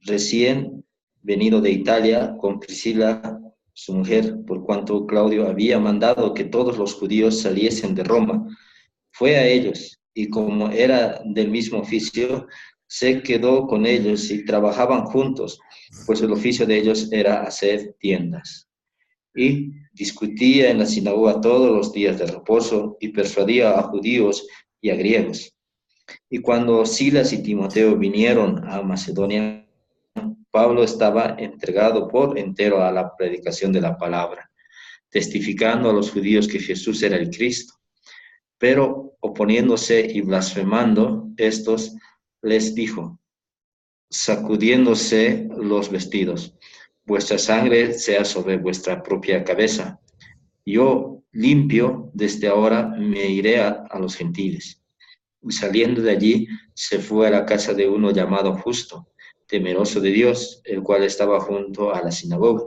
recién venido de Italia con Priscila, su mujer, por cuanto Claudio había mandado que todos los judíos saliesen de Roma. Fue a ellos, y como era del mismo oficio, se quedó con ellos y trabajaban juntos, pues el oficio de ellos era hacer tiendas. Y discutía en la sinagoga todos los días de reposo y persuadía a judíos y a griegos. Y cuando Silas y Timoteo vinieron a Macedonia, Pablo estaba entregado por entero a la predicación de la palabra, testificando a los judíos que Jesús era el Cristo. Pero oponiéndose y blasfemando, estos les dijo, sacudiéndose los vestidos, vuestra sangre sea sobre vuestra propia cabeza. Yo limpio, desde ahora me iré a los gentiles. Y saliendo de allí, se fue a la casa de uno llamado Justo, temeroso de Dios, el cual estaba junto a la sinagoga.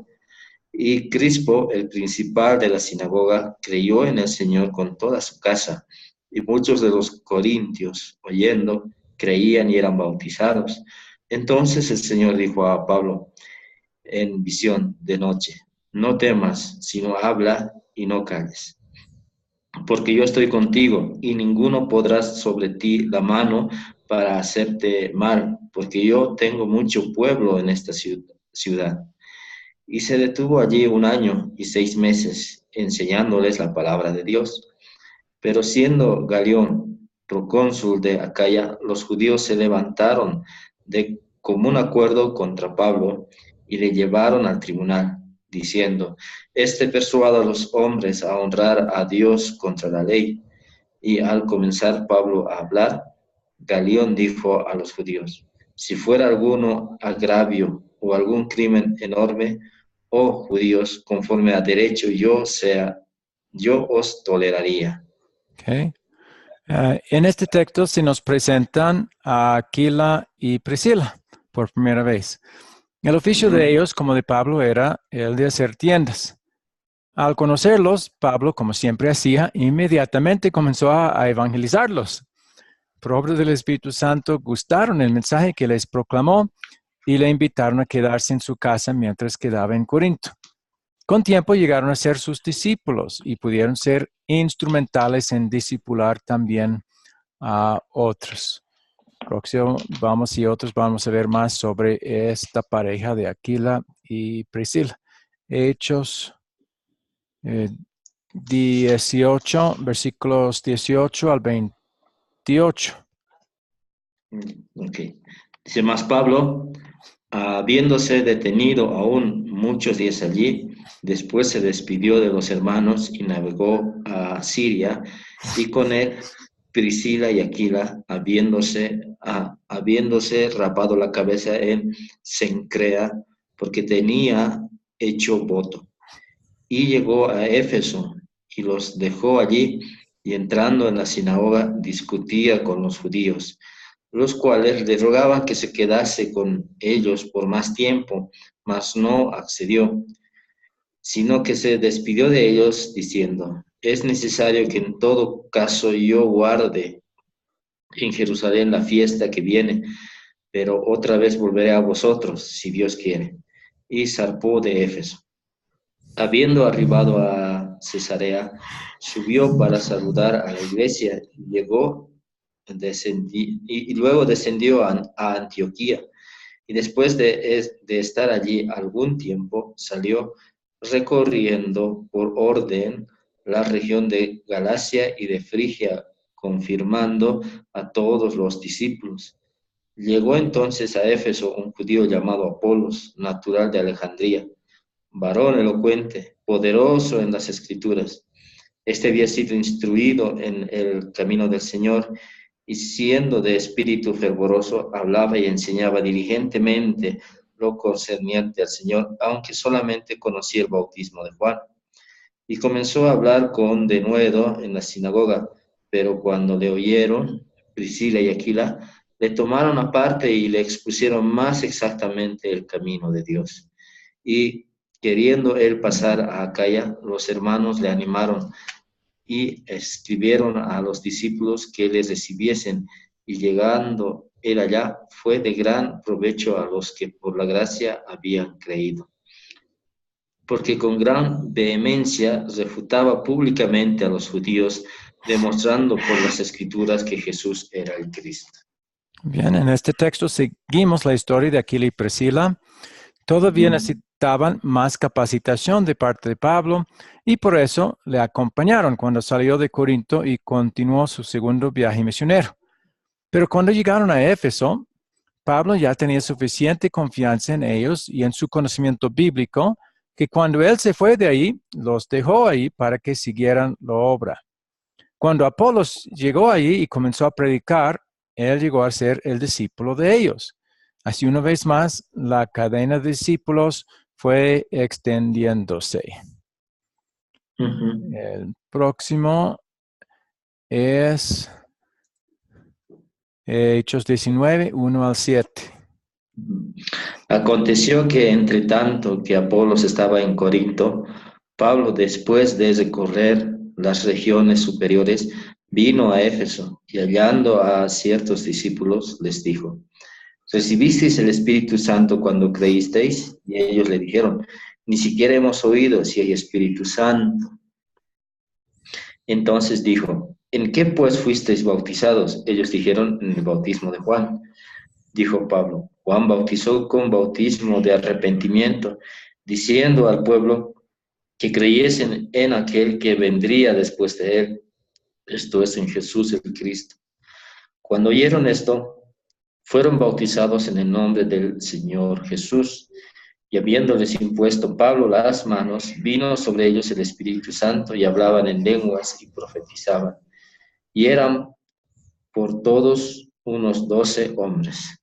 Y Crispo, el principal de la sinagoga, creyó en el Señor con toda su casa. Y muchos de los corintios, oyendo, creían y eran bautizados. Entonces el Señor dijo a Pablo en visión de noche, no temas, sino habla y no calles, porque yo estoy contigo y ninguno podrá sobre ti la mano para hacerte mal, porque yo tengo mucho pueblo en esta ciudad. Y se detuvo allí 1 año y 6 meses, enseñándoles la palabra de Dios. Pero siendo Galión procónsul de Acaya, los judíos se levantaron de común acuerdo contra Pablo y le llevaron al tribunal, diciendo, este persuade a los hombres a honrar a Dios contra la ley. Y al comenzar Pablo a hablar, Galión dijo a los judíos, si fuera alguno agravio o algún crimen enorme, oh judíos, conforme a derecho yo os toleraría. Okay. En este texto se nos presentan a Aquila y Priscila por primera vez. El oficio de ellos, como de Pablo, era el de hacer tiendas. Al conocerlos, Pablo, como siempre hacía, inmediatamente comenzó a evangelizarlos. Por obra del Espíritu Santo, gustaron el mensaje que les proclamó y le invitaron a quedarse en su casa mientras quedaba en Corinto. Con tiempo llegaron a ser sus discípulos y pudieron ser instrumentales en discipular también a otros. Próximo vamos a ver más sobre esta pareja de Aquila y Priscila. Hechos 18, versículos 18 al 28. Ok. Dice más Pablo, habiéndose detenido aún muchos días allí, después se despidió de los hermanos y navegó a Siria, y con él Priscila y Aquila, habiéndose rapado la cabeza en Cencrea, porque tenía hecho voto. Y llegó a Éfeso y los dejó allí, y entrando en la sinagoga discutía con los judíos, los cuales le rogaban que se quedase con ellos por más tiempo, mas no accedió, sino que se despidió de ellos diciendo, es necesario que en todo caso yo guarde en Jerusalén la fiesta que viene, pero otra vez volveré a vosotros, si Dios quiere. Y zarpó de Éfeso. Habiendo arribado a Cesarea, subió para saludar a la iglesia y luego descendió a Antioquía. Y después de estar allí algún tiempo, salió recorriendo por orden la región de Galacia y de Frigia, confirmando a todos los discípulos. Llegó entonces a Éfeso un judío llamado Apolos, natural de Alejandría, varón elocuente, poderoso en las escrituras. Este había sido instruido en el camino del Señor y siendo de espíritu fervoroso, hablaba y enseñaba diligentemente lo concerniente al Señor, aunque solamente conocía el bautismo de Juan. Y comenzó a hablar con denuedo en la sinagoga, pero cuando le oyeron, Priscila y Aquila, le tomaron aparte y le expusieron más exactamente el camino de Dios. Y queriendo él pasar a Acaya, los hermanos le animaron y escribieron a los discípulos que les recibiesen, y llegando él allá fue de gran provecho a los que por la gracia habían creído, porque con gran vehemencia refutaba públicamente a los judíos, demostrando por las Escrituras que Jesús era el Cristo. Bien, en este texto seguimos la historia de Aquila y Priscila. Todavía necesitaban más capacitación de parte de Pablo y por eso le acompañaron cuando salió de Corinto y continuó su segundo viaje misionero. Pero cuando llegaron a Éfeso, Pablo ya tenía suficiente confianza en ellos y en su conocimiento bíblico que cuando él se fue de ahí, los dejó ahí para que siguieran la obra. Cuando Apolos llegó allí y comenzó a predicar, él llegó a ser el discípulo de ellos. Así una vez más, la cadena de discípulos fue extendiéndose. El próximo es Hechos 19, 1 al 7. Aconteció que entre tanto que Apolos estaba en Corinto, Pablo, después de recorrer las regiones superiores, vino a Éfeso y hallando a ciertos discípulos les dijo: ¿recibisteis el Espíritu Santo cuando creísteis? Y ellos le dijeron: ni siquiera hemos oído si hay Espíritu Santo. Entonces dijo: ¿en qué pues fuisteis bautizados? Ellos dijeron: en el bautismo de Juan. Dijo Pablo: Juan bautizó con bautismo de arrepentimiento, diciendo al pueblo que creyesen en aquel que vendría después de él, esto es, en Jesús el Cristo. Cuando oyeron esto, fueron bautizados en el nombre del Señor Jesús. Y habiéndoles impuesto Pablo las manos, vino sobre ellos el Espíritu Santo y hablaban en lenguas y profetizaban. Y eran por todos unos 12 hombres.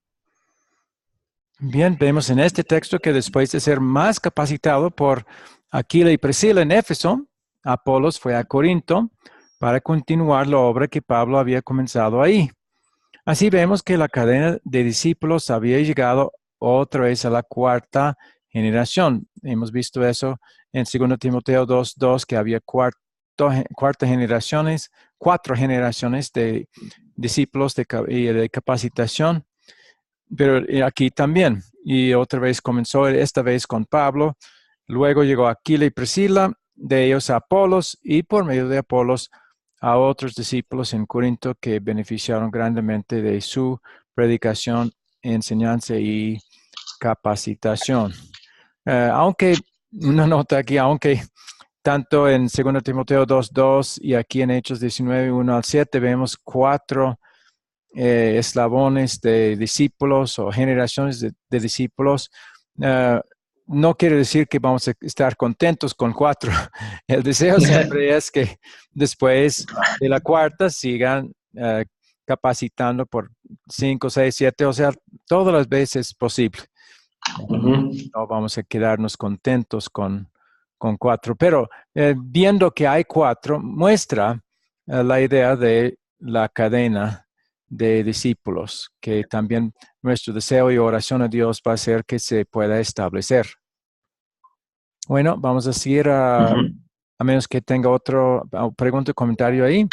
Bien, vemos en este texto que después de ser más capacitado por Aquila y Priscila en Éfeso, Apolos fue a Corinto para continuar la obra que Pablo había comenzado ahí. Así vemos que la cadena de discípulos había llegado otra vez a la cuarta generación. Hemos visto eso en 2 Timoteo 2:2, que había cuatro generaciones de discípulos de capacitación. Pero aquí también, y otra vez comenzó esta vez con Pablo, luego llegó Aquila y Priscila, de ellos a Apolos, y por medio de Apolos a otros discípulos en Corinto que beneficiaron grandemente de su predicación, enseñanza y capacitación. Aunque, una nota aquí, aunque tanto en 2 Timoteo 2:2 y aquí en Hechos 19, 1 al 7, vemos 4 eslabones de discípulos o generaciones de discípulos. No quiere decir que vamos a estar contentos con 4. El deseo siempre es que después de la cuarta sigan capacitando por 5, 6, 7, o sea, todas las veces posible. No vamos a quedarnos contentos con 4, pero viendo que hay 4, muestra la idea de la cadena de discípulos, que también nuestro deseo y oración a Dios va a ser que se pueda establecer. Bueno, vamos a seguir a menos que tenga otra pregunta o comentario ahí.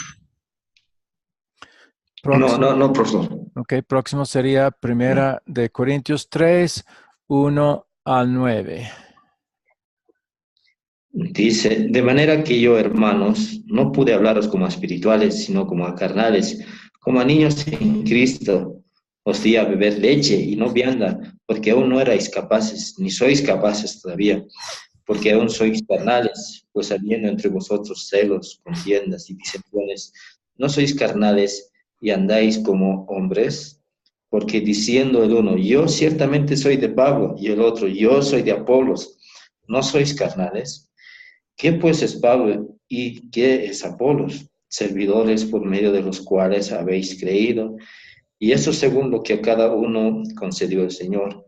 Próximo. No, profesor. Ok, próximo sería 1 de Corintios 3, 1 al 9. Dice: de manera que yo, hermanos, no pude hablaros como a espirituales, sino como a carnales, como a niños en Cristo. Os di a beber leche y no vianda, porque aún no erais capaces, ni sois capaces todavía, porque aún sois carnales, pues habiendo entre vosotros celos, contiendas y disensiones, ¿no sois carnales y andáis como hombres? Porque diciendo el uno: yo ciertamente soy de Pablo, y el otro: yo soy de Apolos, ¿no sois carnales? ¿Qué pues es Pablo y qué es Apolos? Servidores por medio de los cuales habéis creído, y eso según lo que a cada uno concedió el Señor.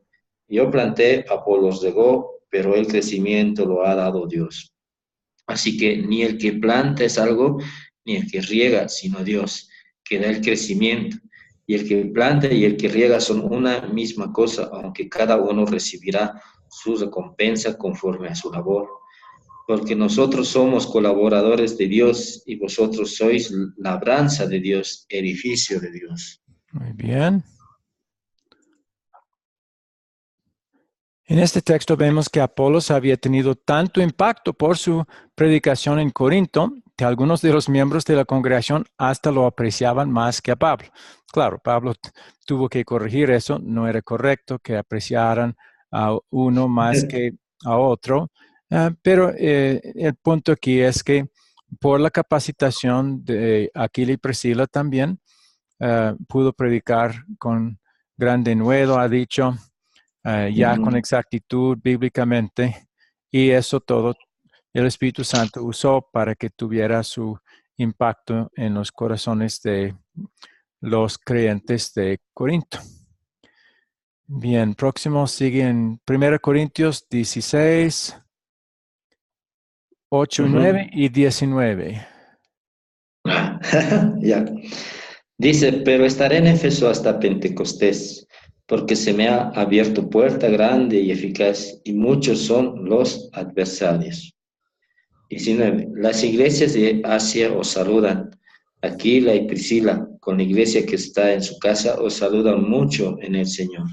Yo planté, Apolos regó, pero el crecimiento lo ha dado Dios. Así que ni el que planta es algo, ni el que riega, sino Dios, que da el crecimiento. Y el que planta y el que riega son una misma cosa, aunque cada uno recibirá su recompensa conforme a su labor. Porque nosotros somos colaboradores de Dios y vosotros sois labranza de Dios, edificio de Dios. Muy bien. En este texto vemos que Apolos había tenido tanto impacto por su predicación en Corinto que algunos de los miembros de la congregación hasta lo apreciaban más que a Pablo. Claro, Pablo tuvo que corregir eso, no era correcto que apreciaran a uno más que a otro, pero el punto aquí es que por la capacitación de Aquila y Priscila también pudo predicar con gran denuedo, ha dicho, ya con exactitud bíblicamente, y eso todo el Espíritu Santo usó para que tuviera su impacto en los corazones de los creyentes de Corinto. Bien, próximo sigue en 1 Corintios 16, 8, 9 y 19. Ya. Dice, pero estaré en Éfeso hasta Pentecostés, porque se me ha abierto puerta grande y eficaz, y muchos son los adversarios. 19. Las iglesias de Asia os saludan. Aquila y Priscila, con la iglesia que está en su casa, os saludan mucho en el Señor.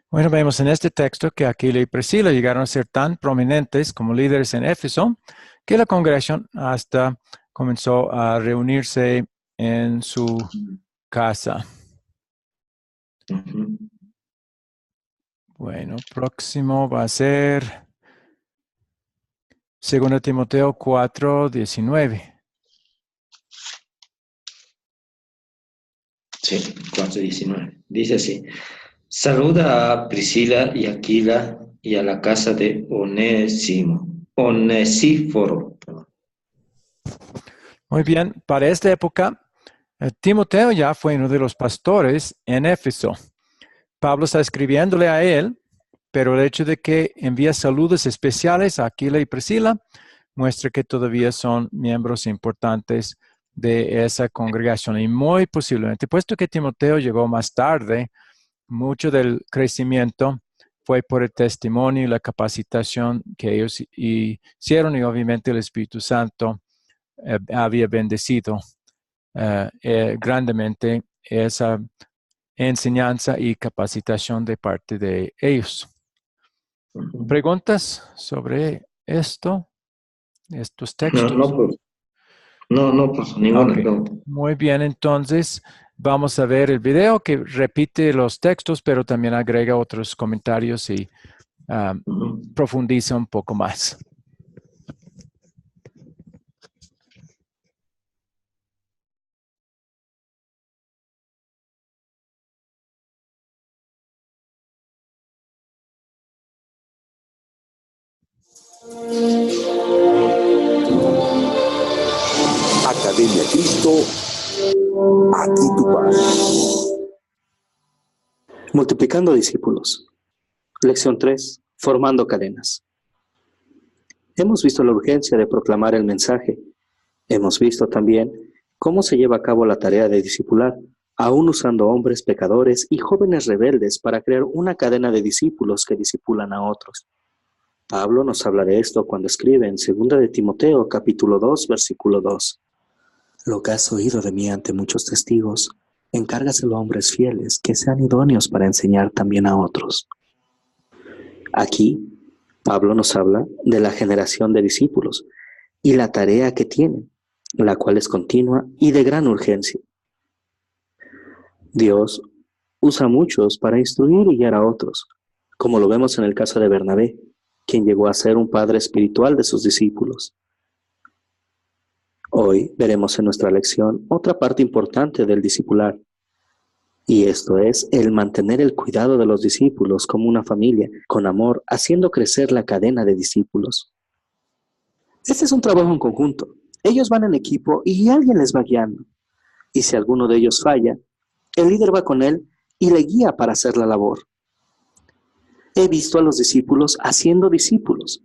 Bueno, vemos en este texto que Aquila y Priscila llegaron a ser tan prominentes como líderes en Éfeso que la congregación hasta comenzó a reunirse en su casa. Bueno, próximo va a ser 2 Timoteo 4, 19. Sí, 4:19. Dice así. Saluda a Priscila y Aquila y a la casa de Onesíforo. Muy bien, para esta época, Timoteo ya fue uno de los pastores en Éfeso. Pablo está escribiéndole a él, pero el hecho de que envía saludos especiales a Aquila y Priscila muestra que todavía son miembros importantes de esa congregación. Y muy posiblemente, puesto que Timoteo llegó más tarde, mucho del crecimiento fue por el testimonio y la capacitación que ellos hicieron, y obviamente el Espíritu Santo había bendecido grandemente esa enseñanza y capacitación de parte de ellos. ¿Preguntas sobre esto, estos textos? No, pues ninguna Ok, pregunta. muy bien, entonces vamos a ver el video que repite los textos, pero también agrega otros comentarios y profundiza un poco más. Academia Cristo, aquí tu pan. Multiplicando discípulos. Lección 3. Formando cadenas. Hemos visto la urgencia de proclamar el mensaje. Hemos visto también cómo se lleva a cabo la tarea de discipular, aún usando hombres pecadores y jóvenes rebeldes para crear una cadena de discípulos que discipulan a otros. Pablo nos habla de esto cuando escribe en 2 de Timoteo, capítulo 2, versículo 2. Lo que has oído de mí ante muchos testigos, encárgaselo a hombres fieles que sean idóneos para enseñar también a otros. Aquí, Pablo nos habla de la generación de discípulos y la tarea que tienen, la cual es continua y de gran urgencia. Dios usa a muchos para instruir y guiar a otros, como lo vemos en el caso de Bernabé, quien llegó a ser un padre espiritual de sus discípulos. Hoy veremos en nuestra lección otra parte importante del discipular, y esto es el mantener el cuidado de los discípulos como una familia, con amor, haciendo crecer la cadena de discípulos. Este es un trabajo en conjunto. Ellos van en equipo y alguien les va guiando. Y si alguno de ellos falla, el líder va con él y le guía para hacer la labor. He visto a los discípulos haciendo discípulos.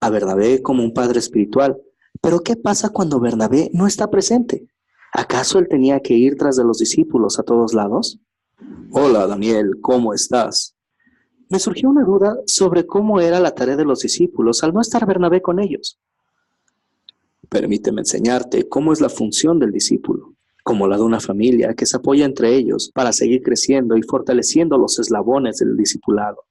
A Bernabé como un padre espiritual. Pero ¿qué pasa cuando Bernabé no está presente? ¿Acaso él tenía que ir tras de los discípulos a todos lados? Hola, Daniel, ¿cómo estás? Me surgió una duda sobre cómo era la tarea de los discípulos al no estar Bernabé con ellos. Permíteme enseñarte cómo es la función del discípulo, como la de una familia que se apoya entre ellos para seguir creciendo y fortaleciendo los eslabones del discipulado.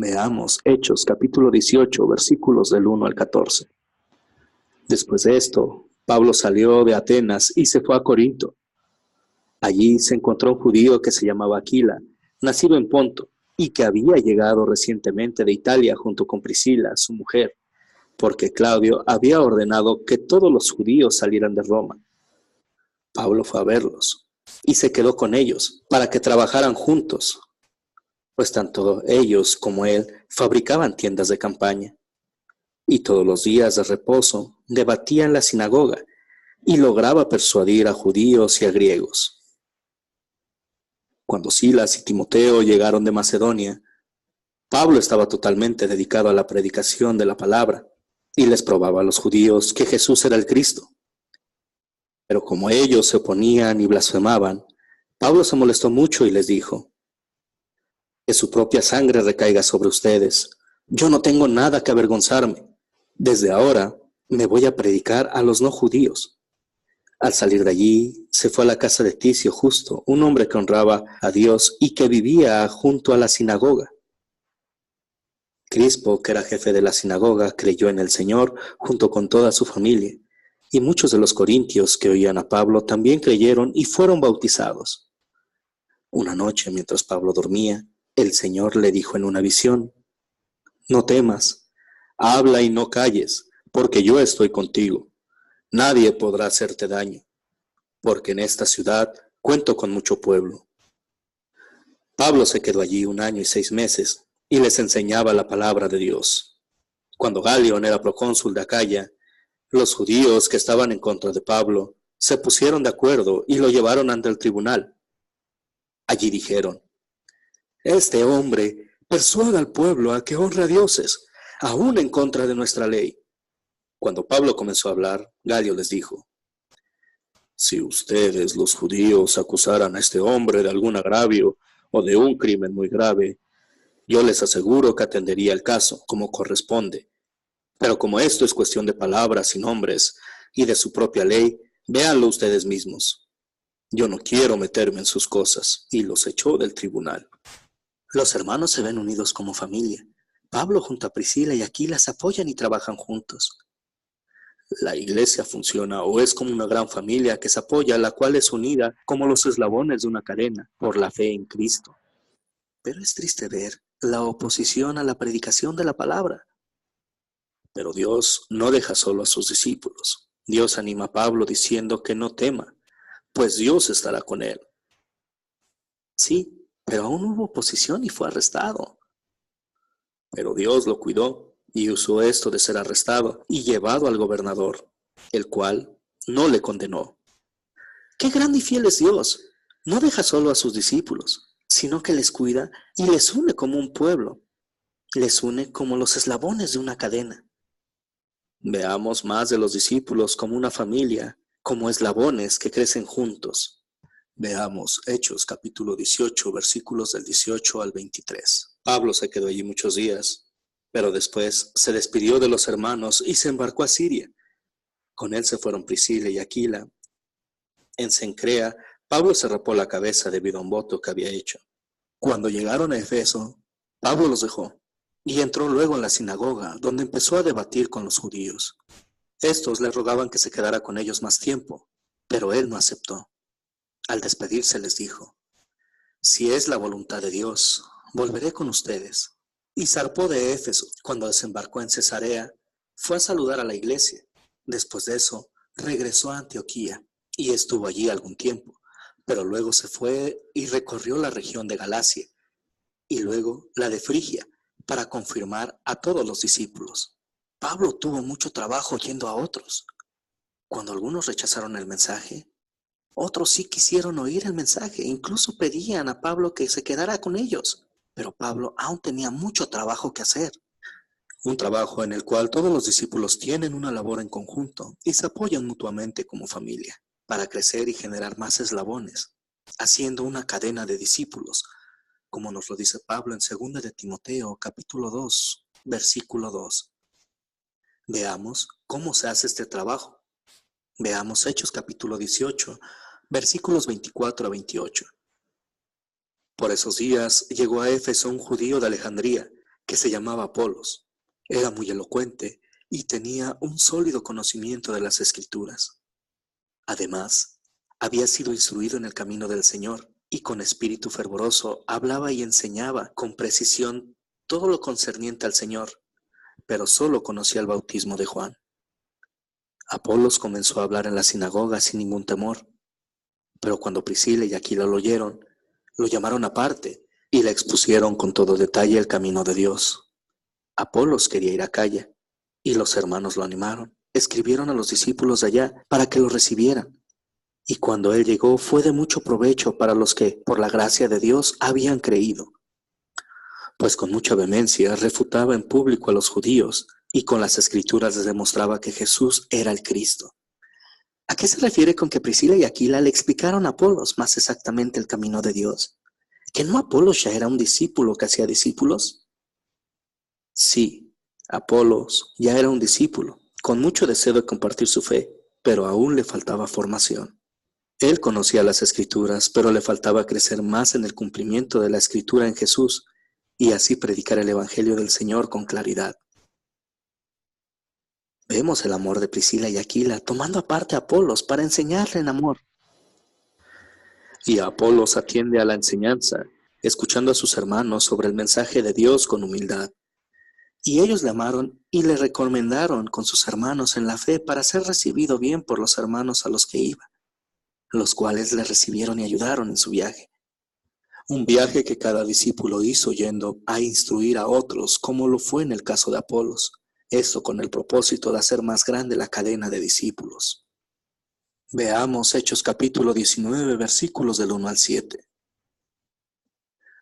Veamos Hechos capítulo 18, versículos del 1 al 14. Después de esto, Pablo salió de Atenas y se fue a Corinto. Allí se encontró un judío que se llamaba Aquila, nacido en Ponto, y que había llegado recientemente de Italia junto con Priscila, su mujer, porque Claudio había ordenado que todos los judíos salieran de Roma. Pablo fue a verlos y se quedó con ellos para que trabajaran juntos, pues tanto ellos como él fabricaban tiendas de campaña. Y todos los días de reposo debatía en la sinagoga y lograba persuadir a judíos y a griegos. Cuando Silas y Timoteo llegaron de Macedonia, Pablo estaba totalmente dedicado a la predicación de la palabra y les probaba a los judíos que Jesús era el Cristo. Pero como ellos se oponían y blasfemaban, Pablo se molestó mucho y les dijo: que su propia sangre recaiga sobre ustedes. Yo no tengo nada que avergonzarme. Desde ahora me voy a predicar a los no judíos. Al salir de allí, se fue a la casa de Ticio Justo, un hombre que honraba a Dios y que vivía junto a la sinagoga. Crispo, que era jefe de la sinagoga, creyó en el Señor junto con toda su familia, y muchos de los corintios que oían a Pablo también creyeron y fueron bautizados. Una noche, mientras Pablo dormía, el Señor le dijo en una visión: no temas, habla y no calles, porque yo estoy contigo. Nadie podrá hacerte daño, porque en esta ciudad cuento con mucho pueblo. Pablo se quedó allí 1 año y 6 meses y les enseñaba la palabra de Dios. Cuando Galión era procónsul de Acaya, los judíos que estaban en contra de Pablo se pusieron de acuerdo y lo llevaron ante el tribunal. Allí dijeron: este hombre persuade al pueblo a que honre a dioses, aún en contra de nuestra ley. Cuando Pablo comenzó a hablar, Galio les dijo: si ustedes, los judíos, acusaran a este hombre de algún agravio o de un crimen muy grave, yo les aseguro que atendería el caso como corresponde. Pero como esto es cuestión de palabras y nombres y de su propia ley, véanlo ustedes mismos. Yo no quiero meterme en sus cosas. Y los echó del tribunal. Los hermanos se ven unidos como familia. Pablo junto a Priscila y Aquila se apoyan y trabajan juntos. La iglesia funciona o es como una gran familia que se apoya, la cual es unida como los eslabones de una cadena por la fe en Cristo. Pero es triste ver la oposición a la predicación de la palabra. Pero Dios no deja solo a sus discípulos. Dios anima a Pablo diciendo que no tema, pues Dios estará con él. Sí, pero aún hubo oposición y fue arrestado. Pero Dios lo cuidó y usó esto de ser arrestado y llevado al gobernador, el cual no le condenó. ¡Qué grande y fiel es Dios! No deja solo a sus discípulos, sino que les cuida y les une como un pueblo. Les une como los eslabones de una cadena. Veamos más de los discípulos como una familia, como eslabones que crecen juntos. Veamos Hechos capítulo 18, versículos del 18 al 23. Pablo se quedó allí muchos días, pero después se despidió de los hermanos y se embarcó a Siria. Con él se fueron Priscila y Aquila. En Cencrea, Pablo se rapó la cabeza debido a un voto que había hecho. Cuando llegaron a Efeso, Pablo los dejó y entró luego en la sinagoga, donde empezó a debatir con los judíos. Estos le rogaban que se quedara con ellos más tiempo, pero él no aceptó. Al despedirse les dijo: si es la voluntad de Dios, volveré con ustedes. Y zarpó de Éfeso. Cuando desembarcó en Cesarea, fue a saludar a la iglesia. Después de eso, regresó a Antioquía y estuvo allí algún tiempo, pero luego se fue y recorrió la región de Galacia y luego la de Frigia para confirmar a todos los discípulos. Pablo tuvo mucho trabajo yendo a otros. Cuando algunos rechazaron el mensaje, otros sí quisieron oír el mensaje, incluso pedían a Pablo que se quedara con ellos. Pero Pablo aún tenía mucho trabajo que hacer. Un trabajo en el cual todos los discípulos tienen una labor en conjunto y se apoyan mutuamente como familia para crecer y generar más eslabones, haciendo una cadena de discípulos, como nos lo dice Pablo en 2 de Timoteo, capítulo 2, versículo 2. Veamos cómo se hace este trabajo. Veamos Hechos capítulo 18, versículos 24 a 28. Por esos días llegó a Éfeso un judío de Alejandría, que se llamaba Apolos. Era muy elocuente y tenía un sólido conocimiento de las Escrituras. Además, había sido instruido en el camino del Señor y con espíritu fervoroso hablaba y enseñaba con precisión todo lo concerniente al Señor, pero solo conocía el bautismo de Juan. Apolos comenzó a hablar en la sinagoga sin ningún temor, pero cuando Priscila y Aquila lo oyeron, lo llamaron aparte y le expusieron con todo detalle el camino de Dios. Apolos quería ir a Acaya, y los hermanos lo animaron. Escribieron a los discípulos de allá para que lo recibieran. Y cuando él llegó, fue de mucho provecho para los que, por la gracia de Dios, habían creído. Pues con mucha vehemencia refutaba en público a los judíos, y con las Escrituras les demostraba que Jesús era el Cristo. ¿A qué se refiere con que Priscila y Aquila le explicaron a Apolos más exactamente el camino de Dios? ¿Que no Apolos ya era un discípulo que hacía discípulos? Sí, Apolos ya era un discípulo, con mucho deseo de compartir su fe, pero aún le faltaba formación. Él conocía las Escrituras, pero le faltaba crecer más en el cumplimiento de la Escritura en Jesús y así predicar el Evangelio del Señor con claridad. Vemos el amor de Priscila y Aquila tomando aparte a Apolos para enseñarle en amor. Y Apolos atiende a la enseñanza, escuchando a sus hermanos sobre el mensaje de Dios con humildad. Y ellos le amaron y le recomendaron con sus hermanos en la fe para ser recibido bien por los hermanos a los que iba, los cuales le recibieron y ayudaron en su viaje. Un viaje que cada discípulo hizo yendo a instruir a otros, como lo fue en el caso de Apolos. Esto con el propósito de hacer más grande la cadena de discípulos. Veamos Hechos capítulo 19, versículos del 1 al 7.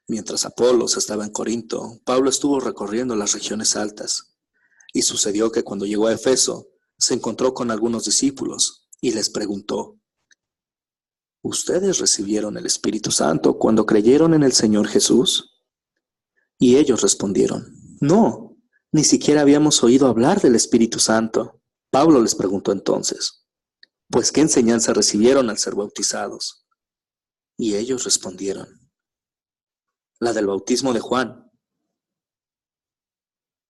Mientras Apolos estaba en Corinto, Pablo estuvo recorriendo las regiones altas. Y sucedió que cuando llegó a Efeso, se encontró con algunos discípulos y les preguntó: ¿Ustedes recibieron el Espíritu Santo cuando creyeron en el Señor Jesús? Y ellos respondieron: No, ni siquiera habíamos oído hablar del Espíritu Santo. Pablo les preguntó entonces: ¿Pues qué enseñanza recibieron al ser bautizados? Y ellos respondieron: La del bautismo de Juan.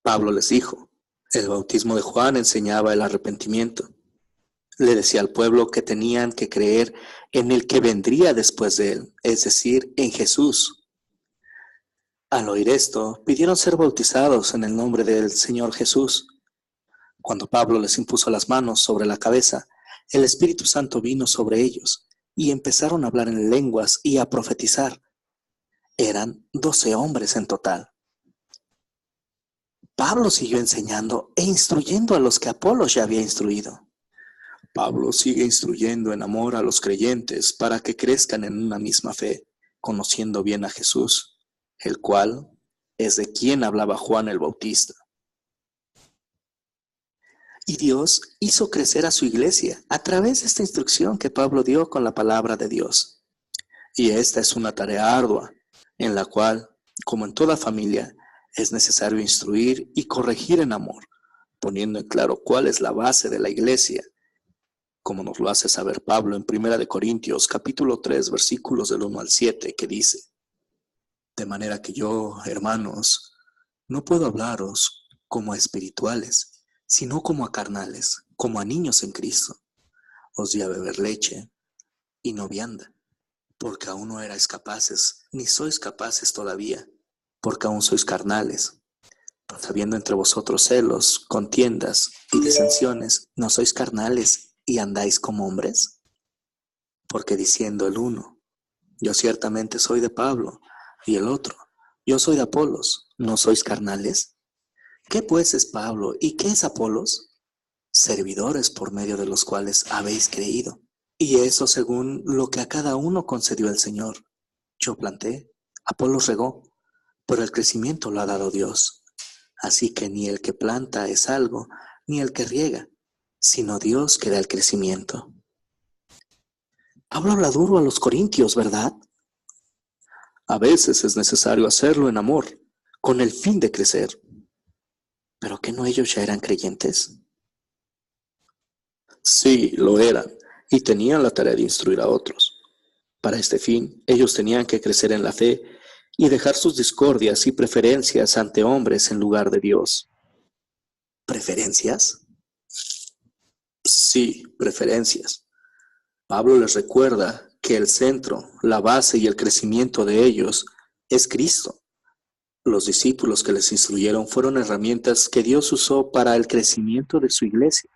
Pablo les dijo: El bautismo de Juan enseñaba el arrepentimiento. Le decía al pueblo que tenían que creer en el que vendría después de él, es decir, en Jesús. Al oír esto, pidieron ser bautizados en el nombre del Señor Jesús. Cuando Pablo les impuso las manos sobre la cabeza, el Espíritu Santo vino sobre ellos y empezaron a hablar en lenguas y a profetizar. Eran 12 hombres en total. Pablo siguió enseñando e instruyendo a los que Apolos ya había instruido. Pablo sigue instruyendo en amor a los creyentes para que crezcan en una misma fe, conociendo bien a Jesús, el cual es de quien hablaba Juan el Bautista. Y Dios hizo crecer a su iglesia a través de esta instrucción que Pablo dio con la palabra de Dios. Y esta es una tarea ardua, en la cual, como en toda familia, es necesario instruir y corregir en amor, poniendo en claro cuál es la base de la iglesia, como nos lo hace saber Pablo en 1 Corintios capítulo 3, versículos del 1 al 7, que dice: De manera que yo, hermanos, no puedo hablaros como a espirituales, sino como a carnales, como a niños en Cristo. Os di a beber leche y no vianda, porque aún no erais capaces, ni sois capaces todavía, porque aún sois carnales. Pues habiendo entre vosotros celos, contiendas y disensiones, ¿no sois carnales y andáis como hombres? Porque diciendo el uno: Yo ciertamente soy de Pablo, y el otro: Yo soy de Apolos, ¿no sois carnales? ¿Qué pues es Pablo y qué es Apolos? Servidores por medio de los cuales habéis creído. Y eso según lo que a cada uno concedió el Señor. Yo planté, Apolos regó, pero el crecimiento lo ha dado Dios. Así que ni el que planta es algo, ni el que riega, sino Dios que da el crecimiento. Pablo habla duro a los corintios, ¿verdad? A veces es necesario hacerlo en amor, con el fin de crecer. ¿Pero qué no ellos ya eran creyentes? Sí, lo eran, y tenían la tarea de instruir a otros. Para este fin, ellos tenían que crecer en la fe y dejar sus discordias y preferencias ante hombres en lugar de Dios. ¿Preferencias? Sí, preferencias. Pablo les recuerda que el centro, la base y el crecimiento de ellos es Cristo. Los discípulos que les instruyeron fueron herramientas que Dios usó para el crecimiento de su iglesia.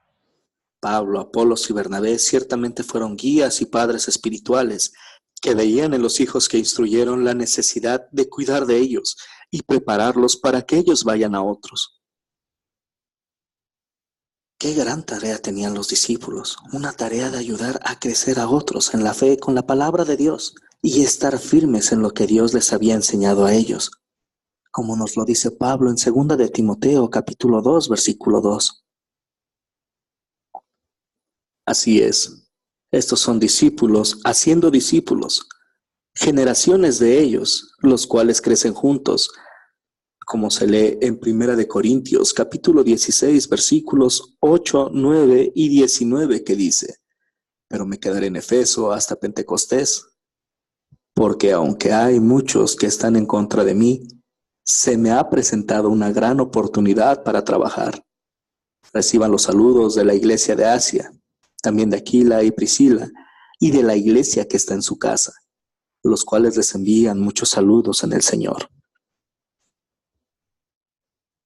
Pablo, Apolos y Bernabé ciertamente fueron guías y padres espirituales que veían en los hijos que instruyeron la necesidad de cuidar de ellos y prepararlos para que ellos vayan a otros. Qué gran tarea tenían los discípulos, una tarea de ayudar a crecer a otros en la fe con la palabra de Dios y estar firmes en lo que Dios les había enseñado a ellos, como nos lo dice Pablo en 2 de Timoteo capítulo 2, versículo 2. Así es, estos son discípulos haciendo discípulos, generaciones de ellos, los cuales crecen juntos, como se lee en 1 de Corintios, capítulo 16, versículos 8, 9 y 19, que dice: pero me quedaré en Efeso hasta Pentecostés, porque aunque hay muchos que están en contra de mí, se me ha presentado una gran oportunidad para trabajar. Reciban los saludos de la iglesia de Asia, también de Aquila y Priscila, y de la iglesia que está en su casa, los cuales les envían muchos saludos en el Señor.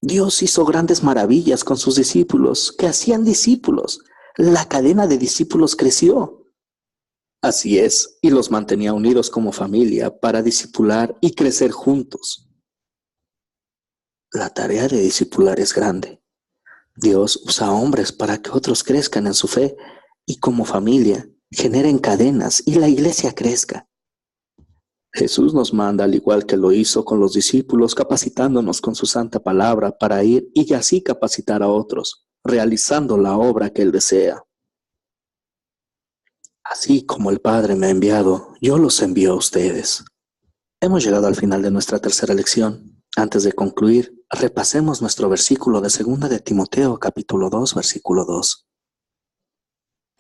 Dios hizo grandes maravillas con sus discípulos, que hacían discípulos. La cadena de discípulos creció. Así es, y los mantenía unidos como familia para discipular y crecer juntos. La tarea de discipular es grande. Dios usa a hombres para que otros crezcan en su fe y como familia generen cadenas y la iglesia crezca. Jesús nos manda, al igual que lo hizo con los discípulos, capacitándonos con su santa palabra para ir y así capacitar a otros, realizando la obra que Él desea. Así como el Padre me ha enviado, yo los envío a ustedes. Hemos llegado al final de nuestra tercera lección. Antes de concluir, repasemos nuestro versículo de 2 de Timoteo, capítulo 2, versículo 2.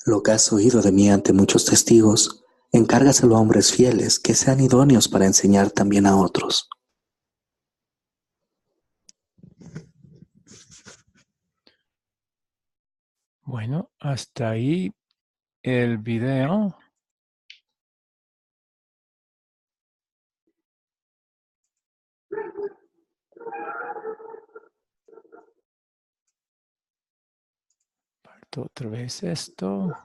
Lo que has oído de mí ante muchos testigos, encárgaselo a hombres fieles que sean idóneos para enseñar también a otros. Bueno, hasta ahí el video. Parto otra vez esto.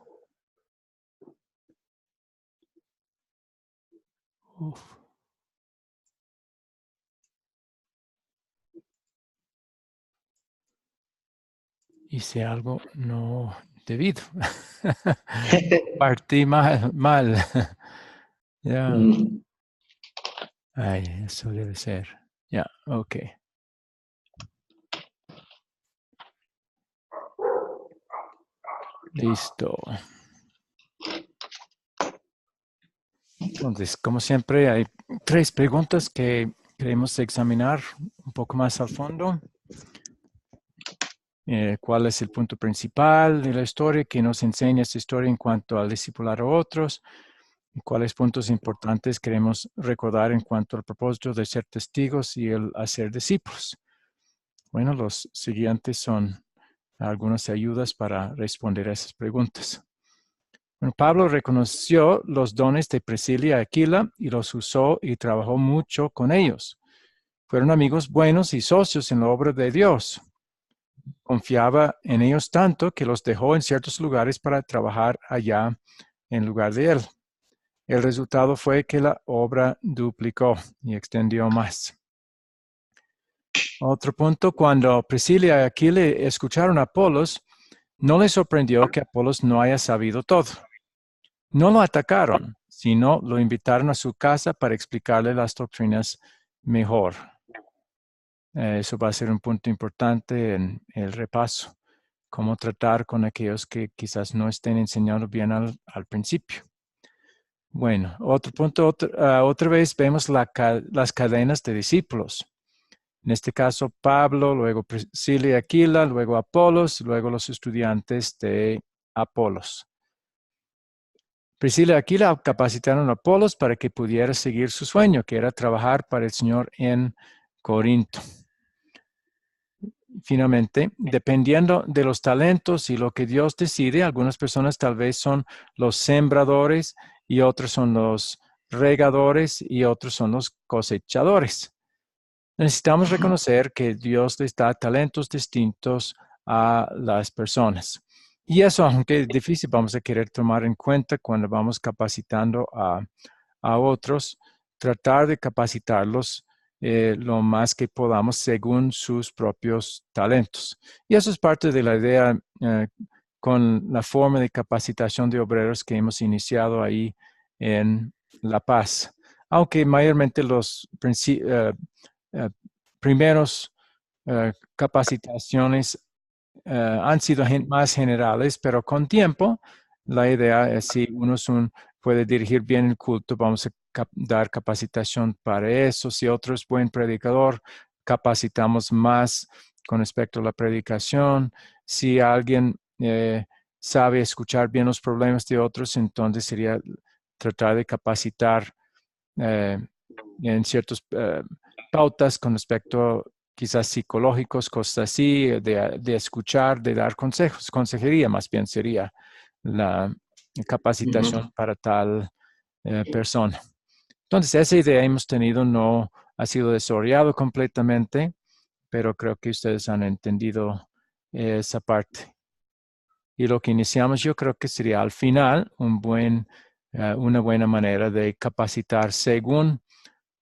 Uf. Hice algo no debido. Partí mal. Ya. Ay, eso debe ser. Ya, ok. Listo. Entonces, como siempre, hay 3 preguntas que queremos examinar un poco más al fondo. ¿Cuál es el punto principal de la historia que nos enseña esta historia en cuanto al discipular a otros? ¿Cuáles puntos importantes queremos recordar en cuanto al propósito de ser testigos y el hacer discípulos? Bueno, los siguientes son algunas ayudas para responder a esas preguntas. Bueno, Pablo reconoció los dones de Priscila y Aquila y los usó y trabajó mucho con ellos. Fueron amigos buenos y socios en la obra de Dios. Confiaba en ellos tanto que los dejó en ciertos lugares para trabajar allá en lugar de él. El resultado fue que la obra duplicó y extendió más. Otro punto, cuando Priscila y Aquila escucharon a Apolos, no les sorprendió que Apolos no haya sabido todo. No lo atacaron, sino lo invitaron a su casa para explicarle las doctrinas mejor. Eso va a ser un punto importante en el repaso. Cómo tratar con aquellos que quizás no estén enseñando bien al principio. Bueno, otro punto, otra vez vemos las cadenas de discípulos. En este caso, Pablo, luego Priscila y Aquila, luego Apolos, luego los estudiantes de Apolos. Priscila y Aquila capacitaron a Apolos para que pudiera seguir su sueño, que era trabajar para el Señor en Corinto. Finalmente, dependiendo de los talentos y lo que Dios decide, algunas personas tal vez son los sembradores y otros son los regadores y otros son los cosechadores. Necesitamos reconocer que Dios les da talentos distintos a las personas. Y eso, aunque es difícil, vamos a querer tomar en cuenta cuando vamos capacitando a otros, tratar de capacitarlos lo más que podamos según sus propios talentos. Y eso es parte de la idea con la forma de capacitación de obreros que hemos iniciado ahí en La Paz. Aunque mayormente los primeros capacitaciones han sido más generales, pero con tiempo la idea es si uno puede dirigir bien el culto, vamos a dar capacitación para eso. Si otro es buen predicador, capacitamos más con respecto a la predicación. Si alguien sabe escuchar bien los problemas de otros, entonces sería tratar de capacitar en ciertas pautas con respecto quizás psicológicos, cosas así, de escuchar, de dar consejos. Consejería más bien sería la capacitación para tal persona. Entonces, esa idea hemos tenido, no ha sido desarrollado completamente, pero creo que ustedes han entendido esa parte. Y lo que iniciamos yo creo que sería al final una buena manera de capacitar según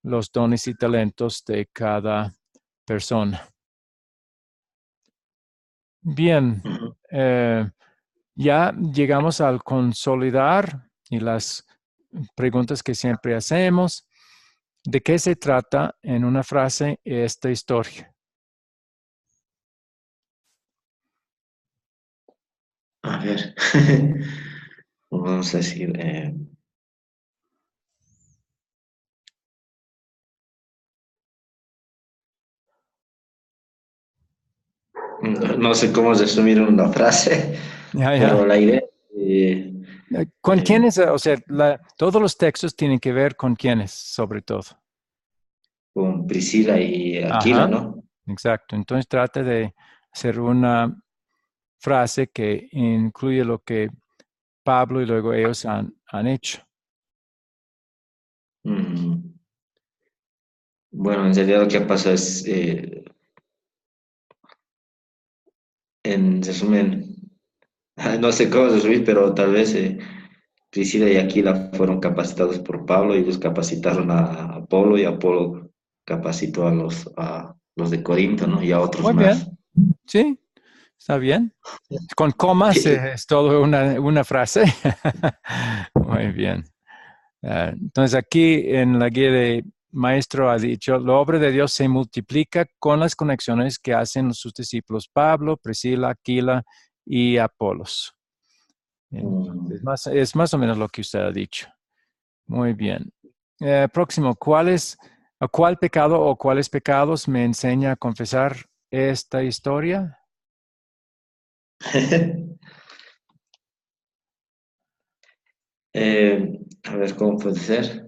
los dones y talentos de cada persona. Bien, ya llegamos al consolidar y las preguntas que siempre hacemos. ¿De qué se trata en una frase esta historia? A ver, vamos a decir, no sé cómo resumir una frase, Ya, pero ya. la idea, ¿Con quiénes? O sea, todos los textos tienen que ver con quiénes, sobre todo. con Priscila y Aquila, Ajá, ¿no? exacto. Entonces trata de hacer una frase que incluye lo que Pablo y luego ellos han hecho. Mm, Bueno, en realidad lo que pasa es, en resumen, no sé cómo resumir, pero tal vez Priscila y Aquila fueron capacitados por Pablo y ellos capacitaron a Apolo y Apolo capacitó a los de Corinto, ¿no? Y a otros Muy bien, más. sí, está bien. Con comas es todo una frase. Muy bien. Entonces aquí en la guía de maestro ha dicho, la obra de Dios se multiplica con las conexiones que hacen sus discípulos Pablo, Priscila, Aquila y Apolos. Entonces, Mm, es más o menos lo que usted ha dicho. Muy bien. Próximo, ¿a cuál pecado o cuáles pecados me enseña a confesar esta historia? a ver, ¿cómo puede ser?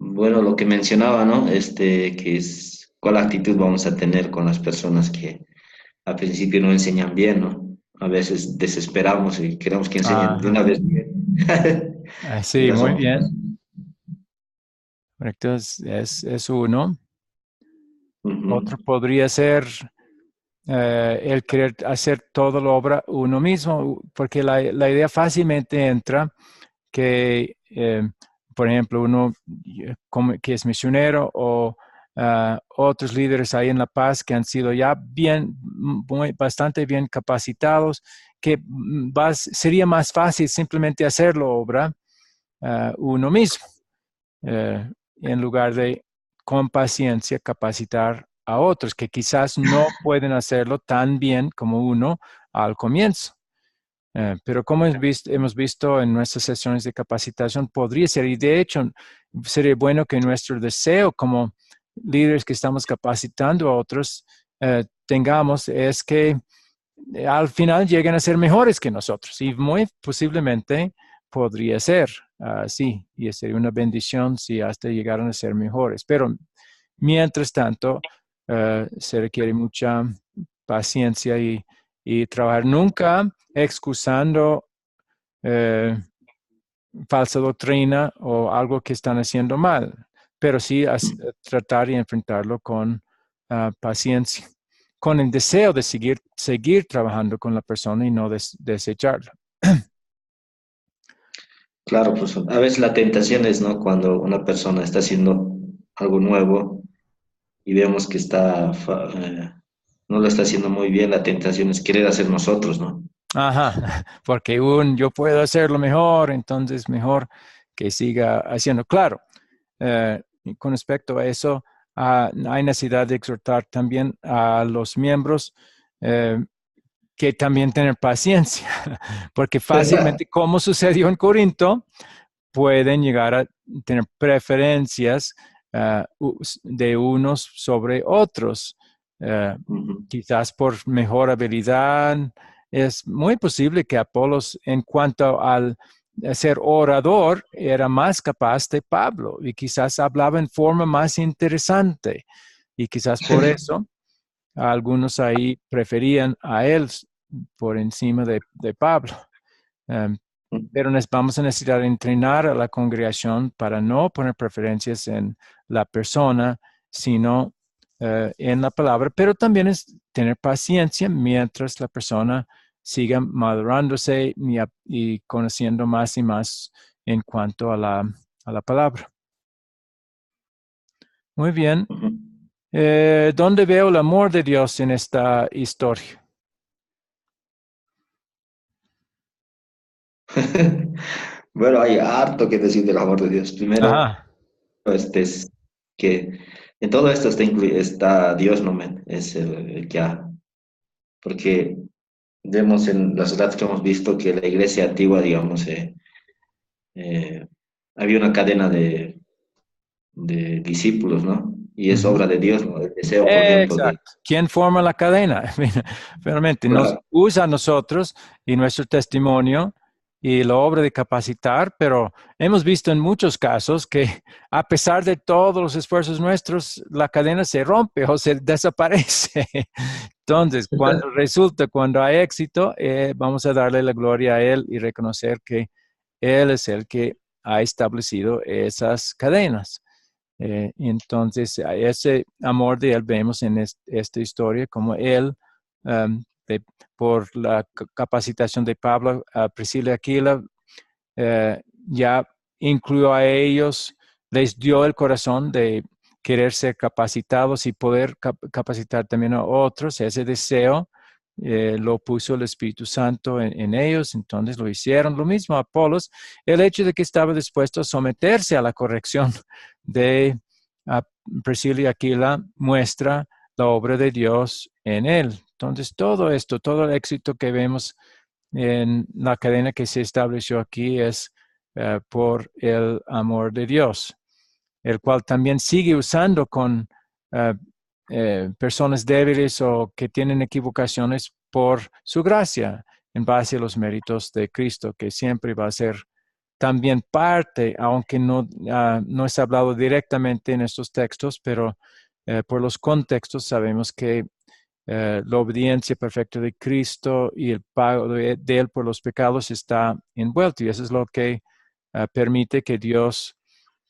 Bueno, lo que mencionaba, ¿no? Que es cuál actitud vamos a tener con las personas que al principio no enseñan bien, ¿no? A veces desesperamos y queremos que enseñen de Ajá. una vez bien. Y Sí, ya muy somos. bien. Correcto, es uno. Ujú. Otro podría ser el querer hacer toda la obra uno mismo, porque la idea fácilmente entra que, por ejemplo, uno que es misionero o otros líderes ahí en La Paz que han sido ya bastante bien capacitados, que sería más fácil simplemente hacer la obra uno mismo, en lugar de con paciencia capacitar a otros que quizás no pueden hacerlo tan bien como uno al comienzo. Pero como hemos visto en nuestras sesiones de capacitación, podría ser, y de hecho sería bueno que nuestro deseo como líderes que estamos capacitando a otros tengamos, es que al final lleguen a ser mejores que nosotros. Y muy posiblemente podría ser así. Y sería una bendición si hasta llegaran a ser mejores. Pero mientras tanto, se requiere mucha paciencia y trabajar. Nunca excusando falsa doctrina o algo que están haciendo mal, pero sí tratar y enfrentarlo con paciencia, con el deseo de seguir trabajando con la persona y no desecharla. Claro, pues a veces la tentación es, ¿no? Cuando una persona está haciendo algo nuevo y vemos que no lo está haciendo muy bien, la tentación es querer hacer nosotros, ¿no? Ajá, porque yo puedo hacerlo mejor, entonces mejor que siga haciendo. Claro, y con respecto a eso, hay necesidad de exhortar también a los miembros que también tener paciencia, porque fácilmente, como sucedió en Corinto, pueden llegar a tener preferencias de unos sobre otros, Ujú. quizás por mejor habilidad. Es muy posible que Apolos, en cuanto al ser orador, era más capaz de Pablo y quizás hablaba en forma más interesante. Y quizás por eso algunos ahí preferían a él por encima de Pablo. Um, pero vamos a necesitar entrenar a la congregación para no poner preferencias en la persona, sino en la palabra, pero también es tener paciencia mientras la persona siga madurándose y conociendo más y más en cuanto a la palabra. Muy bien. Ujú. ¿Dónde veo el amor de Dios en esta historia? Bueno, hay harto que decir del amor de Dios. Primero, Ajá. es que en todo esto está Dios, no men, es el que ha, porque vemos en los relatos que hemos visto que la iglesia antigua, digamos, eh, había una cadena de discípulos, ¿no? Y es Ujú. obra de Dios, ¿no? El deseo, por ejemplo, de... Exacto. ¿Quién forma la cadena? Realmente nos Claro. usa a nosotros y nuestro testimonio y la obra de capacitar, pero hemos visto en muchos casos que a pesar de todos los esfuerzos nuestros, la cadena se rompe o se desaparece. Entonces, cuando hay éxito, vamos a darle la gloria a Él y reconocer que Él es el que ha establecido esas cadenas. Y entonces, a ese amor de él vemos en esta historia como él, um, por la capacitación de Pablo, a Priscila y Aquila, ya incluyó a ellos, les dio el corazón de querer ser capacitados y poder capacitar también a otros. Ese deseo lo puso el Espíritu Santo en ellos, entonces lo hicieron. Lo mismo a Apolos, el hecho de que estaba dispuesto a someterse a la corrección de Priscila y Aquila muestra la obra de Dios en él. Entonces, todo esto, todo el éxito que vemos en la cadena que se estableció aquí es por el amor de Dios, el cual también sigue usando con uh, personas débiles o que tienen equivocaciones por su gracia en base a los méritos de Cristo, que siempre va a ser también parte, aunque no es hablado directamente en estos textos, pero por los contextos sabemos que la obediencia perfecta de Cristo y el pago de Él por los pecados está envuelto. Y eso es lo que permite que Dios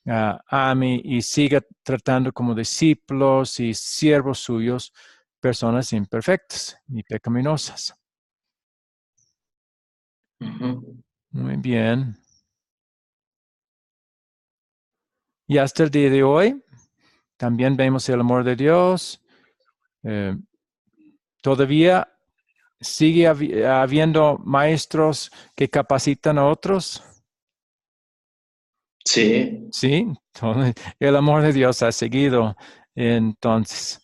ame y siga tratando como discípulos y siervos suyos personas imperfectas y pecaminosas. Ujú. Muy bien. Y hasta el día de hoy también vemos el amor de Dios. Eh, todavía sigue habiendo maestros que capacitan a otros. Sí. Sí, entonces, el amor de Dios ha seguido. Entonces,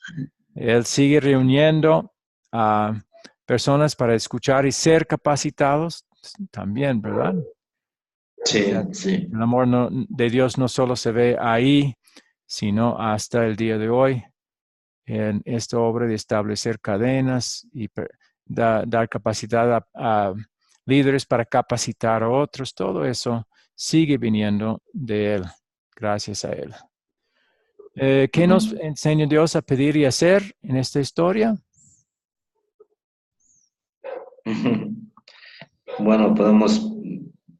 Él sigue reuniendo a personas para escuchar y ser capacitados también, ¿verdad? O Sí, sea, sí. el amor de Dios no solo se ve ahí, sino hasta el día de hoy en esta obra de establecer cadenas dar capacidad a líderes para capacitar a otros, todo eso sigue viniendo de Él, gracias a Él. ¿Qué nos enseña Dios a pedir y hacer en esta historia? Bueno, podemos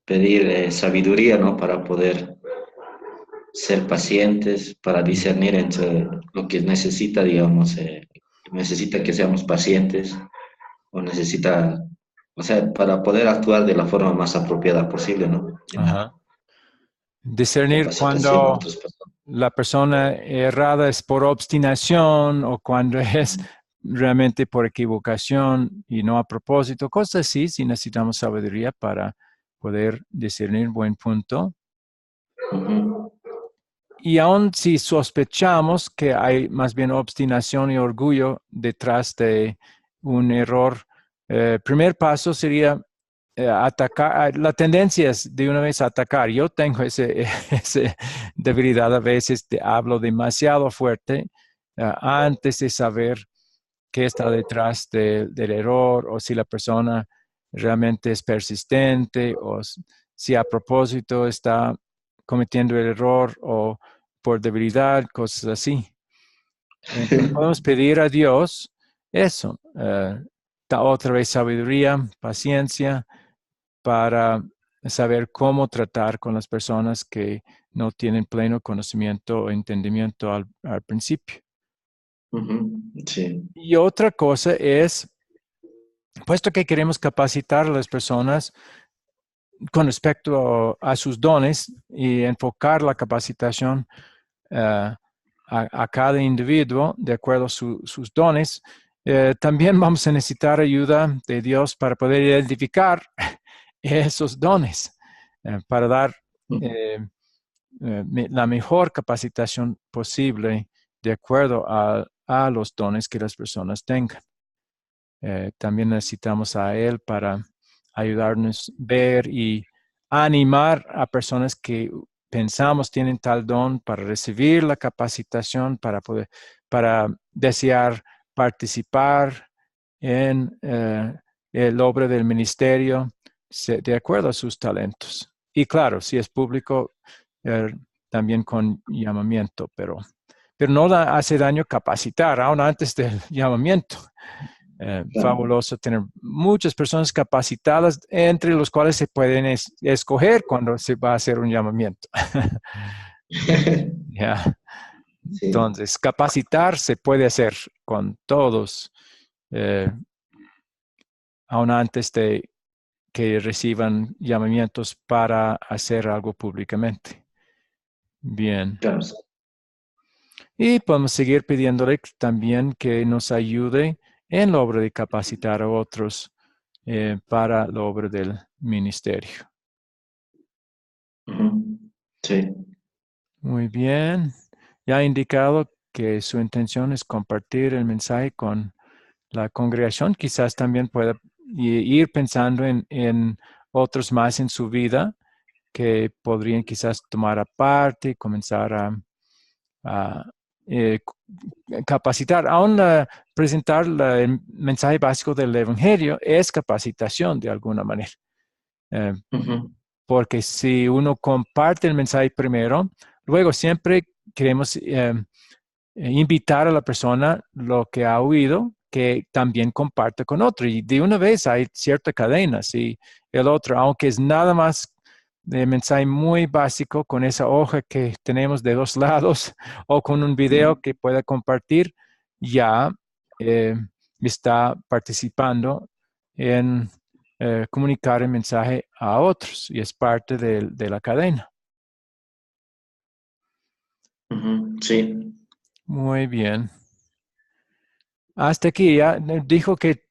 pedir sabiduría, ¿no? Para poder ser pacientes, para discernir entre lo que necesita, digamos, necesita que seamos pacientes o necesita, o sea, para poder actuar de la forma más apropiada posible, ¿no? En la Ajá. Discernir capacitación a cuando otras personas. la persona errada es por obstinación o cuando es realmente por equivocación y no a propósito. Cosas así, si necesitamos sabiduría para poder discernir buen punto. Ujú, Y aun si sospechamos que hay más bien obstinación y orgullo detrás de un error, primer paso sería atacar. La tendencia es de una vez atacar. Yo tengo esa debilidad a veces, hablo demasiado fuerte antes de saber qué está detrás del error o si la persona realmente es persistente o si a propósito está cometiendo el error o por debilidad, cosas así. Entonces podemos pedir a Dios eso, otra vez sabiduría, paciencia para saber cómo tratar con las personas que no tienen pleno conocimiento o entendimiento al principio. ujú, sí. Y otra cosa es, puesto que queremos capacitar a las personas con respecto a sus dones y enfocar la capacitación a cada individuo de acuerdo a sus dones, también vamos a necesitar ayuda de Dios para poder identificar esos dones, para dar la mejor capacitación posible de acuerdo a los dones que las personas tengan. También necesitamos a Él para ayudarnos a ver y animar a personas que pensamos tienen tal don para recibir la capacitación, para desear participar en el obra del ministerio de acuerdo a sus talentos. Y claro, si es público, también con llamamiento, pero no hace daño capacitar aún antes del llamamiento. Claro. Fabuloso tener muchas personas capacitadas, entre los cuales se pueden escoger cuando se va a hacer un llamamiento. Ya. Sí. Entonces, capacitar se puede hacer con todos, aún antes de que reciban llamamientos para hacer algo públicamente. Bien. Claro, sí. Y podemos seguir pidiéndole también que nos ayude en la obra de capacitar a otros para la obra del ministerio. Ujú, sí. Muy bien. Ya ha indicado que su intención es compartir el mensaje con la congregación. Quizás también pueda ir pensando en otros más en su vida que podrían quizás tomar aparte y comenzar a, eh, capacitar. Aún presentar el mensaje básico del Evangelio es capacitación de alguna manera. Ujú, Porque si uno comparte el mensaje primero, luego siempre queremos invitar a la persona lo que ha oído, que también comparte con otro. Y de una vez hay cierta cadena. Si el otro, aunque es nada más de mensaje muy básico, con esa hoja que tenemos de dos lados o con un video que pueda compartir, ya eh, está participando en comunicar el mensaje a otros y es parte de la cadena. ujú, sí. Muy bien. Hasta aquí ya dijo que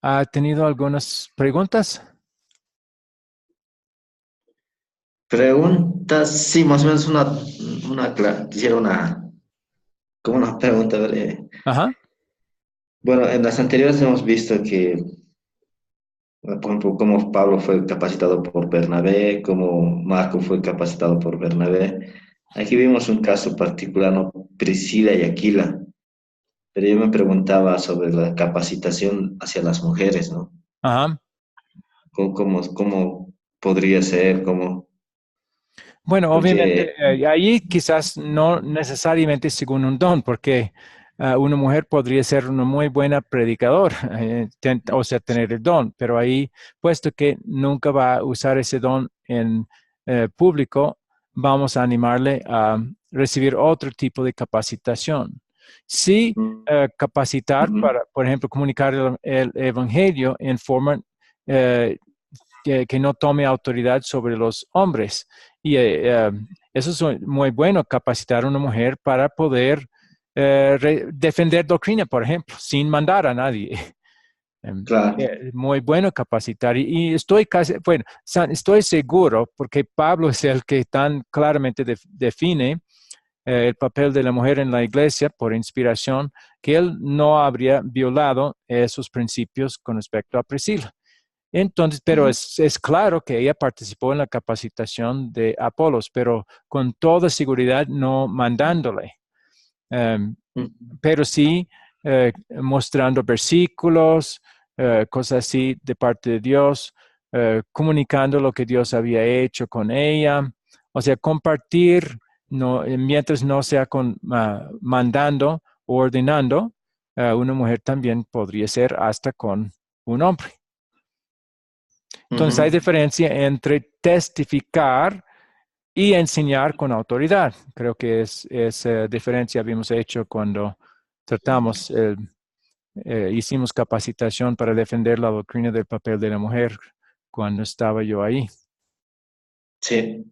ha tenido algunas preguntas. Preguntas, sí, más o menos quisiera como una pregunta breve. Ajá. Bueno, en las anteriores hemos visto que, por ejemplo, cómo Pablo fue capacitado por Bernabé, cómo Marco fue capacitado por Bernabé. Aquí vimos un caso particular, ¿no? Priscila y Aquila. Pero yo me preguntaba sobre la capacitación hacia las mujeres, ¿no? Ajá. ¿Cómo podría ser? ¿Cómo? Bueno, obviamente, Porque, ahí quizás no necesariamente según un don, porque una mujer podría ser una muy buena predicadora, o sea, tener el don, pero ahí, puesto que nunca va a usar ese don en público, vamos a animarle a recibir otro tipo de capacitación. Sí, capacitar ujú, para, por ejemplo, comunicar el evangelio en forma eh, que no tome autoridad sobre los hombres. Y eso es muy bueno, capacitar a una mujer para poder defender doctrina, por ejemplo, sin mandar a nadie. claro. Muy bueno capacitar. Y estoy casi, bueno, estoy seguro, porque Pablo es el que tan claramente define el papel de la mujer en la iglesia por inspiración, que él no habría violado esos principios con respecto a Priscila. Entonces, pero Ujú, es claro que ella participó en la capacitación de Apolos, pero con toda seguridad no mandándole, um, ujú, pero sí mostrando versículos, cosas así de parte de Dios, comunicando lo que Dios había hecho con ella, o sea, compartir, no, mientras no sea mandando o ordenando, una mujer también podría ser hasta con un hombre. Entonces hay ujú. diferencia entre testificar y enseñar con autoridad. Creo que esa diferencia habíamos hecho cuando tratamos, hicimos capacitación para defender la doctrina del papel de la mujer cuando estaba yo ahí. Sí,